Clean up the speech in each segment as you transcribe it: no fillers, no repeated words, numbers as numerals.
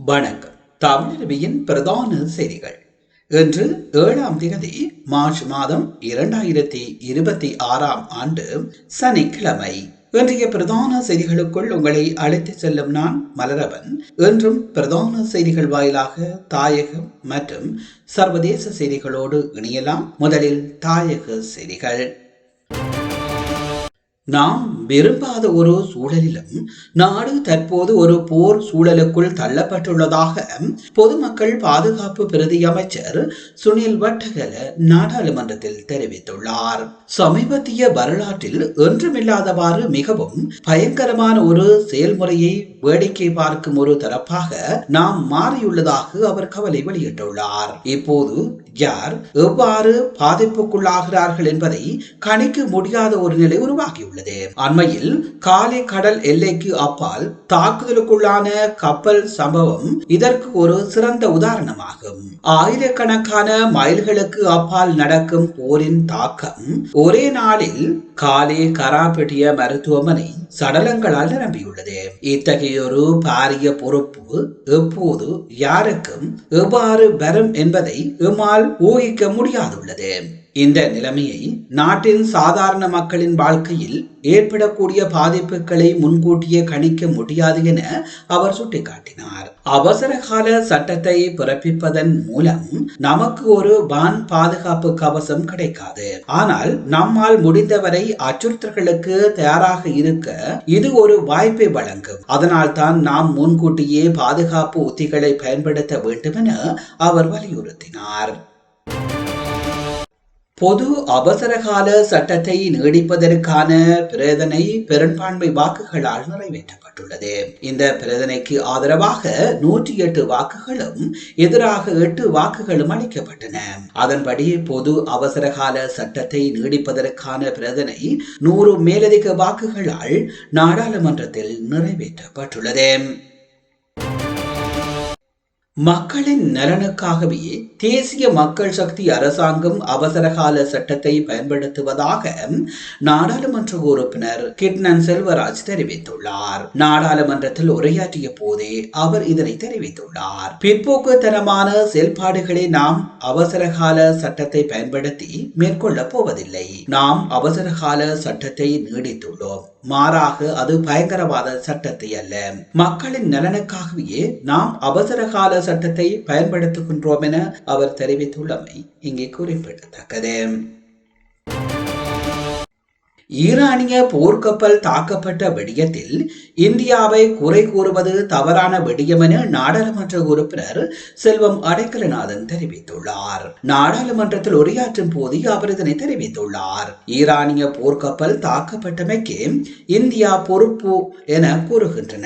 வணக்கம். தமிழருவியின் பிரதான செய்திகள். இன்று 7ஆம் தேதி மார்ச் மாதம் 2026 சனிக்கிழமை. இன்றைய பிரதான செய்திகளுக்குள் உங்களை அழைத்து செல்லும் நான் மலரவன். இன்றும் பிரதான செய்திகள் வாயிலாக தாயகம் மற்றும் சர்வதேச செய்திகளோடு இணையலாம். முதலில் தாயக செய்திகள். நாம் விரும்பாத ஒரு சூழலிலும் நாடு தற்போது ஒரு போர் சூழலுக்குள் தள்ளப்பட்டுள்ளதாக பொதுமக்கள் பாதுகாப்பு பிரதி அமைச்சர் சுனில் வட்டகல நாடாளுமன்றத்தில் தெரிவித்துள்ளார். சமீபத்திய வரலாற்றில் என்றுமில்லாதவாறு மிகவும் பயங்கரமான ஒரு செயல்முறையை வேடிக்கை பார்க்கும் ஒரு தரப்பாக நாம் மாறியுள்ளதாக அவர் கவலை வெளியிட்டுள்ளார். இப்போது யார் எவ்வாறு பாதிப்புக்குள்ளாகிறார்கள் என்பதை கணிக்க முடியாத ஒரு நிலை உருவாகியுள்ளது. அண்மையில் காலி கடல் எல்லைக்கு அப்பால் தாக்குதலுக்குள்ளான கப்பல் சம்பவம் இதற்கு ஒரு சிறந்த உதாரணமாகும். ஆயிரக்கணக்கான மைல்களுக்கு அப்பால் நடக்கும் போரின் தாக்கம் ஒரே நாளில் காலி கராப்பட்டிய மருத்துவமனை சடலங்களால் நிரம்பியுள்ளது. இத்தகைய ஒரு பாரிய பொறுப்பு எப்போது யாருக்கும் எவ்வாறு வரும் என்பதை எம்மால் ஊகிக்க முடியாதுள்ளது. இந்த நிலைமையை நாட்டின் சாதாரண மக்களின் வாழ்க்கையில் ஏற்படக்கூடிய பாதிப்புகளை முன்கூட்டியே கணிக்க முடியாது என அவர் சுட்டிக்காட்டினார். அவசர கால சட்டத்தை பிறப்பிப்பதன் மூலம் நமக்கு ஒரு வான் பாதுகாப்பு கவசம் கிடைக்காது. ஆனால் நம்மால் முடிந்தவரை அச்சுறுத்தல்களுக்கு தயாராக இருக்க இது ஒரு வாய்ப்பை வழங்கும். அதனால் தான் நாம் முன்கூட்டியே பாதுகாப்பு உத்திகளை பயன்படுத்த வேண்டும் என அவர் வலியுறுத்தினார். பொது அவசரகால சட்டத்தை நீடிப்பதற்கான பிரேதனை பெரும்பான்மை வாக்குகளால் நிறைவேற்றப்பட்டுள்ளது. இந்த பிரேதனைக்கு ஆதரவாக 108 வாக்குகளும் எதிராக 8 வாக்குகளும் அளிக்கப்பட்டன. அதன்படி பொது அவசரகால சட்டத்தை நீடிப்பதற்கான பிரேதனை 100 மேலதிக வாக்குகளால் நாடாளுமன்றத்தில் நிறைவேற்றப்பட்டுள்ளது. மக்களின் நலனுக்காகவே தேசிய மக்கள் சக்தி அரசாங்கம் அவசரகால சட்டத்தை பயன்படுத்துவதாக நாடாளுமன்ற உறுப்பினர் கிட்னன் செல்வராஜ் தெரிவித்துள்ளார். நாடாளுமன்றத்தில் உரையாற்றிய போதே அவர் இதனை தெரிவித்துள்ளார். பிற்போக்குத்தனமான செயல்பாடுகளை நாம் அவசரகால சட்டத்தை பயன்படுத்தி மேற்கொள்ளப் போவதில்லை. நாம் அவசரகால சட்டத்தை நீடித்துள்ளோம். மாறாக அது பயங்கரவாத சட்டத்தை அல்ல, மக்களின் நலனுக்காகவே நாம் அவசரகால சட்டத்தை பயன்படுத்துகின்றோம் என அவர் தெரிவித்துள்ளமை இங்கே குறிப்பிடத்தக்கது. ஈரானிய போர்க்கப்பல் தாக்கப்பட்ட விடயத்தில் இந்தியாவை குறை கூறுவது தவறான விடயம் என நாடாளுமன்ற உறுப்பினர் செல்வம் அடைக்கலநாதன் தெரிவித்துள்ளார். நாடாளுமன்றத்தில் உரையாற்றும் போது அவர் இதனை தெரிவித்துள்ளார். ஈரானிய போர்க்கப்பல் தாக்கப்பட்டமைக்கு இந்தியா பொறுப்பு என கூறுகின்றன.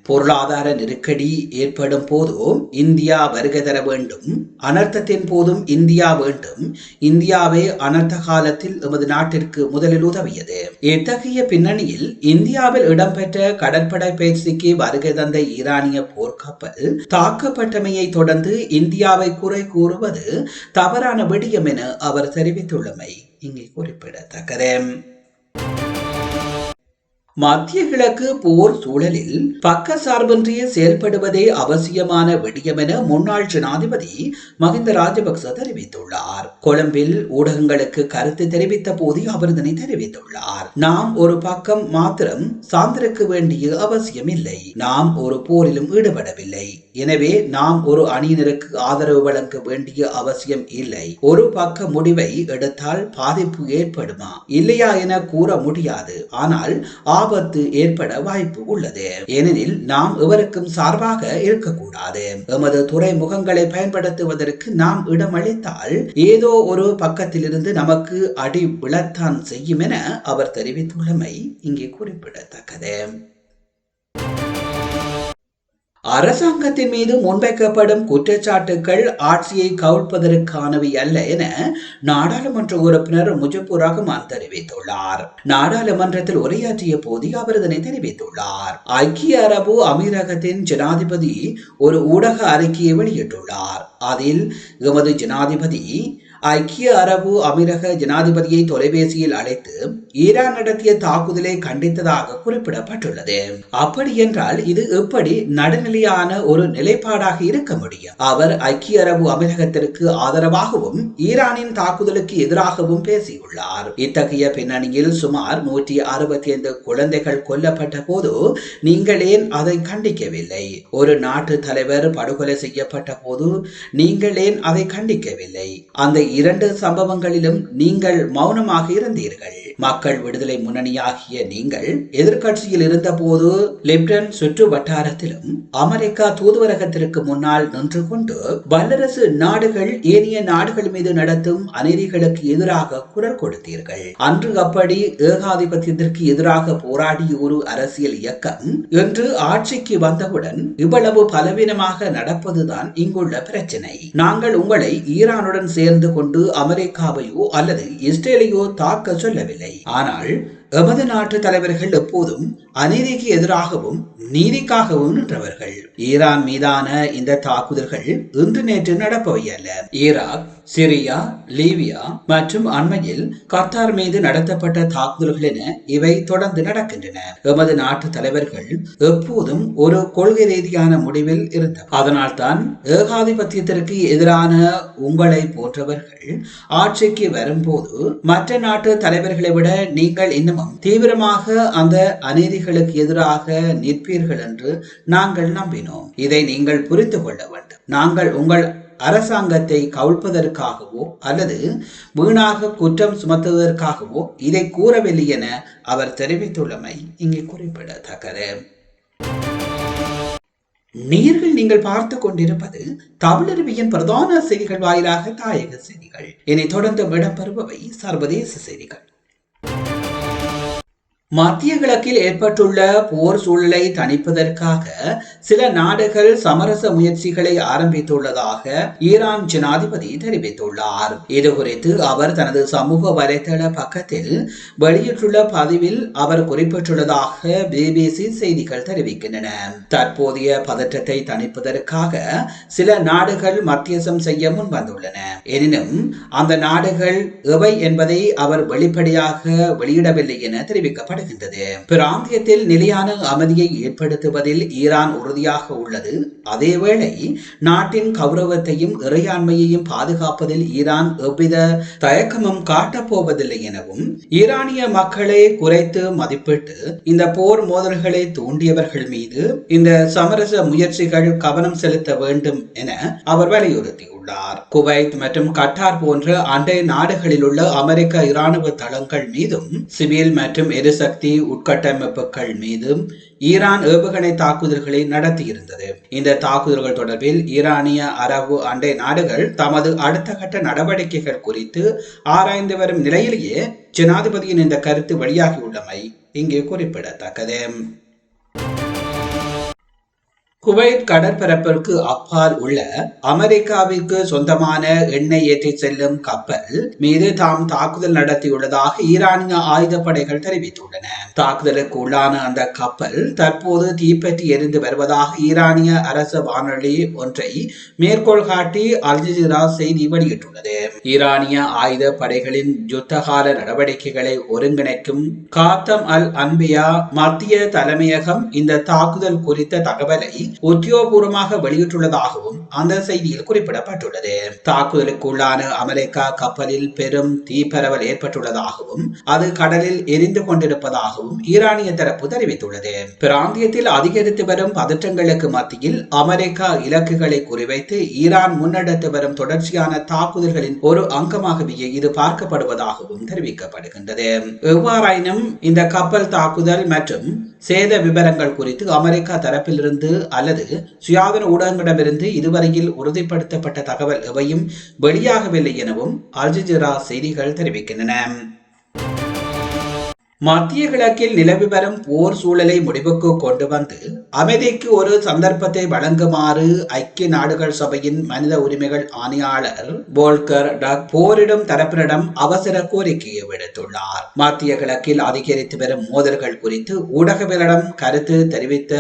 பொருளாதார நெருக்கடி ஏற்படும் போதும் இந்தியா வருகை தர வேண்டும், அனர்த்தத்தின் போதும் இந்தியா வேண்டும். இந்தியாவை அனர்த்த காலத்தில் எமது நாட்டிற்கு முதலில் உதவியது. இத்தகைய பின்னணியில் இந்தியாவில் இடம்பெற்ற கடற்படை பயிற்சிக்கு வருகை தந்த ஈரானிய போர்க்கப்பல் தாக்கப்பட்டமையை தொடர்ந்து இந்தியாவை குறை கூறுவது தவறான விடயம் என அவர் தெரிவித்துள்ளமை இங்கே குறிப்பிடத்தக்கது. மத்திய கிழக்கு போர் சூழலில் பக்கசார்பின்றி செயல்படுவதே அவசியமான விடயம் என முன்னாள் ஜனாதிபதி மஹிந்த ராஜபக்ச தெரிவித்துள்ளார். கொழும்பில் ஊடகங்களுக்கு கருத்து தெரிவித்த போது அவர் இதனை தெரிவித்துள்ளார். நாம் ஒரு பக்கம் மாத்திரம் சார்ந்திருக்க வேண்டிய அவசியம் இல்லை. நாம் ஒரு போரிலும் ஈடுபடவில்லை. எனவே நாம் ஒரு அணியினருக்கு ஆதரவு வழங்க வேண்டிய அவசியம் இல்லை. ஒரு பக்க முடிவை எடுத்தால் பாதிப்பு ஏற்படுமா இல்லையா என கூற முடியாது. ஆனால் ஆபத்து ஏற்பட வாய்ப்பு உள்ளது. ஏனெனில் நாம் எவருக்கும் சார்பாக இருக்கக்கூடாது. எமது துறைமுகங்களை பயன்படுத்துவதற்கு நாம் இடமளித்தால் ஏதோ ஒரு பக்கத்திலிருந்து நமக்கு அடி விழத்தான் செய்யும் என அவர் தெரிவித்துள்ளமை இங்கே குறிப்பிடத்தக்கது. அரசாங்கத்தின் மீது முன்வைக்கப்படும் குற்றச்சாட்டுகள் ஆட்சியை கவிழ்ப்பதற்கானவை அல்ல என நாடாளுமன்ற உறுப்பினர் முஜிபுர் ரஹ்மான் தெரிவித்துள்ளார். நாடாளுமன்றத்தில் உரையாற்றிய போது அவர் இதனை தெரிவித்துள்ளார். ஐக்கிய அரபு அமீரகத்தின் ஜனாதிபதி ஒரு ஊடக அறிக்கையை வெளியிட்டுள்ளார். அதில் எமது ஜனாதிபதி ஐக்கிய அரபு அமீரக ஜனாதிபதியை தொலைபேசியில் அழைத்து ஈரான் நடத்திய தாக்குதலை கண்டித்ததாக குறிப்பிடப்பட்டுள்ளது. அப்படி என்றால் இது எப்படி நடுநிலையான ஒரு நிலைப்பாடாக இருக்க முடியும்? அவர் ஐக்கிய அரபு அமீரகத்திற்கு ஆதரவாகவும் ஈரானின் தாக்குதலுக்கு எதிராகவும் பேசியுள்ளார். இத்தகைய பின்னணியில் சுமார் 165 குழந்தைகள் கொல்லப்பட்ட போது நீங்கள் ஏன் அதை கண்டிக்கவில்லை? ஒரு நாட்டு தலைவர் படுகொலை செய்யப்பட்ட போது நீங்கள் ஏன் அதை கண்டிக்கவில்லை? அந்த 2 சம்பவங்களிலும் நீங்கள் மௌனமாக இருந்தீர்கள். மக்கள் விடுதலை முன்னணியாகிய நீங்கள் எதிர்கட்சியில் இருந்த போது லெப்டன் சுற்று வட்டாரத்திலும் அமெரிக்கா தூதுவரகத்திற்கு முன்னால் நின்று கொண்டு வல்லரசு நாடுகள் ஏனைய நாடுகள் மீது நடத்தும் அநீதிகளுக்கு எதிராக குரல் கொடுத்தீர்கள். அன்று அப்படி ஏகாதிபத்தியத்திற்கு எதிராக போராடிய ஒரு அரசியல் இயக்கம் இன்று ஆட்சிக்கு வந்தவுடன் இவ்வளவு பலவீனமாக நடப்பதுதான் இங்குள்ள பிரச்சனை. நாங்கள் உங்களை ஈரானுடன் சேர்ந்து கொண்டு அமெரிக்காவையோ அல்லது இஸ்ரேலையோ தாக்க சொல்லவில்லை. ஆனால் எமது நாட்டு தலைவர்கள் எப்போதும் அநீதிக்கு எதிராகவும் நீதிக்காகவும் நின்றவர்கள். ஈரான் மீதான இந்த தாக்குதல்கள் இன்று நேற்று நடப்பவை அல்ல. ஈராக், சிரியா, லீபியா மற்றும் அண்மையில் கத்தார் மீது நடத்தப்பட்ட தாக்குதல்கள் என இவை தொடர்ந்து நடக்கின்றன. எமது நாட்டு தலைவர்கள் எப்போதும் ஒரு கொள்கை ரீதியான முடிவில் இருந்தனர். அதனால்தான் ஏகாதிபத்தியத்திற்கு எதிரான உங்களை போன்றவர்கள் ஆட்சிக்கு வரும்போது மற்ற நாட்டு தலைவர்களை விட நீங்கள் இன்னும் தீவிரமாக அந்த அநீதிகளுக்கு எதிராக நிற்பீர்கள் என்று நாங்கள் நம்பினோம். இதை நீங்கள் புரிந்து கொள்ள வேண்டும். நாங்கள் உங்கள் அரசாங்கத்தை கவிழ்ப்பதற்காகவோ அல்லது வீணாக குற்றம் சுமத்துவதற்காகவோ இதை கூறவில்லை என அவர் தெரிவித்துள்ளமை இங்கே குறிப்பிடத்தக்கது. நீங்கள் பார்த்து கொண்டிருப்பது தமிழருவியின் பிரதான செய்திகள் வாயிலாக தாயக செய்திகள். இனி தொடர்ந்து இடம்பெறுபவை சர்வதேச செய்திகள். மத்திய கிழக்கில் ஏற்பட்டுள்ள போர் சூழலை தணிப்பதற்காக சில நாடுகள் சமரச முயற்சிகளை ஆரம்பித்துள்ளதாக ஈரான் ஜனாதிபதி தெரிவித்துள்ளார். இது குறித்து அவர் தனது சமூக வலைதள பக்கத்தில் வெளியிட்டுள்ள பதிவில் அவர் குறிப்பிட்டுள்ளதாக பிபிசி செய்திகள் தெரிவிக்கின்றன. தற்போதைய பதற்றத்தை தணிப்பதற்காக சில நாடுகள் மத்தியசம் செய்ய முன்வந்துள்ளன. எனினும் அந்த நாடுகள் எவை என்பதை அவர் வெளிப்படையாக வெளியிடவில்லை என தெரிவிக்கப்பட்டது. பிராந்தியத்தில் நிலையான அமைதியை ஏற்படுத்துவதில் ஈரான் உறுதியாக உள்ளது. அதேவேளை நாட்டின் கௌரவத்தையும் இறையாண்மையையும் பாதுகாப்பதில் ஈரான் எவ்வித தயக்கமும் காட்டப்போவதில்லை எனவும் ஈரானிய மக்களை குறைத்து மதிப்பிட்டு இந்த போர் மோதல்களை தூண்டியவர்கள் மீது இந்த சமரச முயற்சிகள் கவனம் செலுத்த வேண்டும் என அவர் வலியுறுத்தியுள்ளார். குவைத் மற்றும் கட்டார் போன்ற அண்டை நாடுகளில் உள்ள அமெரிக்க இராணுவ தளங்கள் மீதும் சிவில் மற்றும் எரிசக்தி உட்கட்டமைப்புகள் மீதும் ஈரான் ஏவுகணை தாக்குதல்களை நடத்தியிருந்தது. இந்த தாக்குதல்கள் தொடர்பில் ஈரானிய அரபு அண்டை நாடுகள் தமது அடுத்த கட்ட நடவடிக்கைகள் குறித்து ஆராய்ந்து வரும் நிலையிலேயே ஜனாதிபதியின் இந்த கருத்து வெளியாகியுள்ளமை இங்கே குறிப்பிடத்தக்கது. குவைத் கடற்பரப்பிற்கு அப்பால் உள்ள அமெரிக்காவிற்கு சொந்தமான எண்ணெய் ஏற்றி செல்லும் கப்பல் மீது தாம் தாக்குதல் நடத்தியுள்ளதாக ஈரானிய ஆயுதப்படைகள் தெரிவித்துள்ளன. தாக்குதலுக்கு உள்ளான அந்த கப்பல் தற்போது தீப்பற்றி எரிந்து வருவதாக ஈரானிய அரசு வானொலி ஒன்றை மேற்கோள் காட்டி அல் ஜஸீரா செய்தி வெளியிட்டுள்ளது. ஈரானிய ஆயுத படைகளின் யுத்தகால நடவடிக்கைகளை ஒருங்கிணைக்கும் காத்தம் அல் அன்பியா மத்திய தலைமையகம் இந்த தாக்குதல் குறித்த தகவலை உத்தியோகபூர்வமாக வெளியிட்டுள்ளதாகவும் அந்த செய்தியில் குறிப்பிடப்பட்டுள்ளது. தாக்குதலுக்கு உள்ளான அமெரிக்கா கப்பலில் பெரும் தீப்பரவல் ஏற்பட்டுள்ளதாகவும் அது கடலில் எரிந்து கொண்டிருப்பதாகவும் ஈரானிய தரப்பு தெரிவித்துள்ளது. பிராந்தியத்தில் அதிகரித்து வரும் பதற்றங்களுக்கு மத்தியில் அமெரிக்கா இலக்குகளை குறிவைத்து ஈரான் முன்னெடுத்து வரும் தொடர்ச்சியான தாக்குதல்களின் ஒரு அங்கமாகவே இது பார்க்கப்படுவதாகவும் தெரிவிக்கப்படுகின்றது. எவ்வாறாயினும் இந்த கப்பல் தாக்குதல் மற்றும் சேத விவரங்கள் குறித்து அமெரிக்கா தரப்பிலிருந்து அல்லது சுயாதீன ஊடகங்களிடமிருந்து இதுவரையில் உறுதிப்படுத்தப்பட்ட தகவல் எவையும் வெளியாகவில்லை எனவும் அல் ஜஸீரா செய்திகள் தெரிவிக்கின்றன. மத்திய கிழக்கில் நிலவி வரும் போர் சூழலை முடிவுக்கு கொண்டு வந்து அமைதிக்கு ஒரு சந்தர்ப்பத்தை வழங்குமாறு ஐக்கிய நாடுகள் சபையின் மனித உரிமைகள் ஆணையாளர் போல்கர் டக் போரிடும் தரப்பினரிடம் அவசர கோரிக்கையை விடுத்துள்ளார். மத்திய கிழக்கில் அதிகரித்து வரும் மோதல்கள் குறித்து ஊடகவியலிடம் கருத்து தெரிவித்த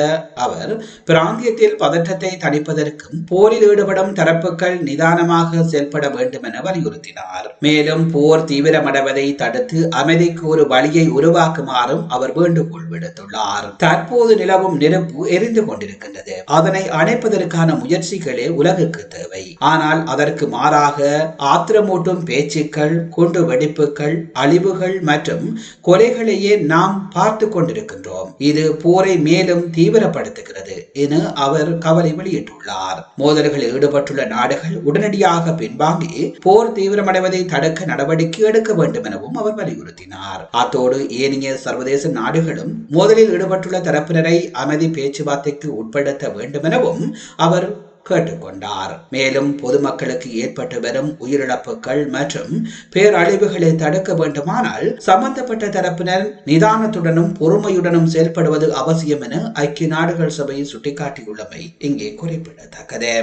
அவர் பிராந்தியத்தில் பதற்றத்தை தணிப்பதற்கும் போரில் ஈடுபடும் தரப்புகள் நிதானமாக செயல்பட வேண்டும் என வலியுறுத்தினார். மேலும் போர் தீவிரமடைவதை தடுத்து அமைதிக்கு ஒரு வழியை உருவாக்குமாறும் அவர் வேண்டுகோள் விடுத்துள்ளார். தற்போது நிலவும் நெருப்பு எரிந்து கொண்டிருக்கின்றது. அதனை அணைப்பதற்கான முயற்சிகளே உலகுக்கு தேவை. ஆனால் அதற்கு மாறாக ஆத்திரமூட்டும் பேச்சுக்கள், குண்டு வெடிப்புகள், அழிவுகள் மற்றும் கொலைகளையே நாம் பார்த்து கொண்டிருக்கின்றோம். இது போரை மேலும் தீவிரப்படுத்துகிறது என அவர் கவலை வெளியிட்டுள்ளார். மோதல்களில் ஈடுபட்டுள்ள நாடுகள் உடனடியாக பின்வாங்கி போர் தீவிரமடைவதை தடுக்க நடவடிக்கை எடுக்க வேண்டும் எனவும் அவர் வலியுறுத்தினார். அத்தோடு ஏனைய சர்வதேச நாடுகளும் மோதலில் ஈடுபட்டுள்ள தரப்பினரை அமைதி பேச்சுவார்த்தைக்கு உட்படுத்த வேண்டும் எனவும் அவர் கேட்டுக்கொண்டார். மேலும் பொதுமக்களுக்கு ஏற்பட்டு வரும் உயிரிழப்புகள் மற்றும் பேரழிவுகளை தடுக்க வேண்டுமானால் சம்பந்தப்பட்ட தரப்பினர் நிதானத்துடனும் பொறுமையுடனும் செயல்படுவது அவசியம் என ஐக்கிய நாடுகள் சபை சுட்டிக்காட்டியுள்ளமை இங்கே குறிப்பிடத்தக்கது.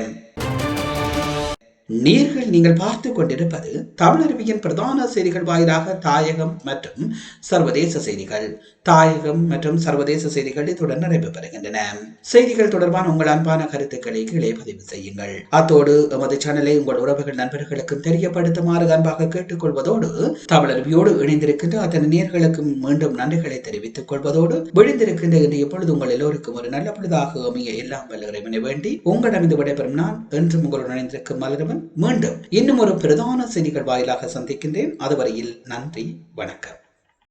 நீங்கள் பார்த்து கொண்டிருப்பது தமிழருவியின் பிரதான செய்திகள் வாயிலாக தாயகம் மற்றும் சர்வதேச செய்திகள். தாயகம் மற்றும் சர்வதேச செய்திகள் இத்துடன் நிறைவு பெறுகின்றன. செய்திகள் தொடர்பான உங்கள் அன்பான கருத்துக்களை கீழே பதிவு செய்யுங்கள். அத்தோடு எமது சேனலை உங்கள் உறவுகள் நண்பர்களுக்கும் தெரியப்படுத்துமாறு அன்பாக கேட்டுக்கொள்வதோடு தமிழருவியோடு இணைந்திருக்கின்ற அத்தனை நேயர்களுக்கும் மீண்டும் நன்றிகளை தெரிவித்துக் கொள்வதோடு விழுந்திருக்கின்ற என்று எப்பொழுது உங்கள் எல்லோருக்கும் ஒரு நல்ல பொழுதாக அமைய எல்லாம் வல்ல இறைவனை வேண்டி உங்களிடம் விடைபெறும் நான் என்றும் உங்களுடன் இணைந்திருக்கும் மலரவன் மீண்டும் இன்னும் ஒரு பிரதான செய்திகள் வாயிலாக சந்திக்கின்றேன். அதுவரையில் நன்றி, வணக்கம்.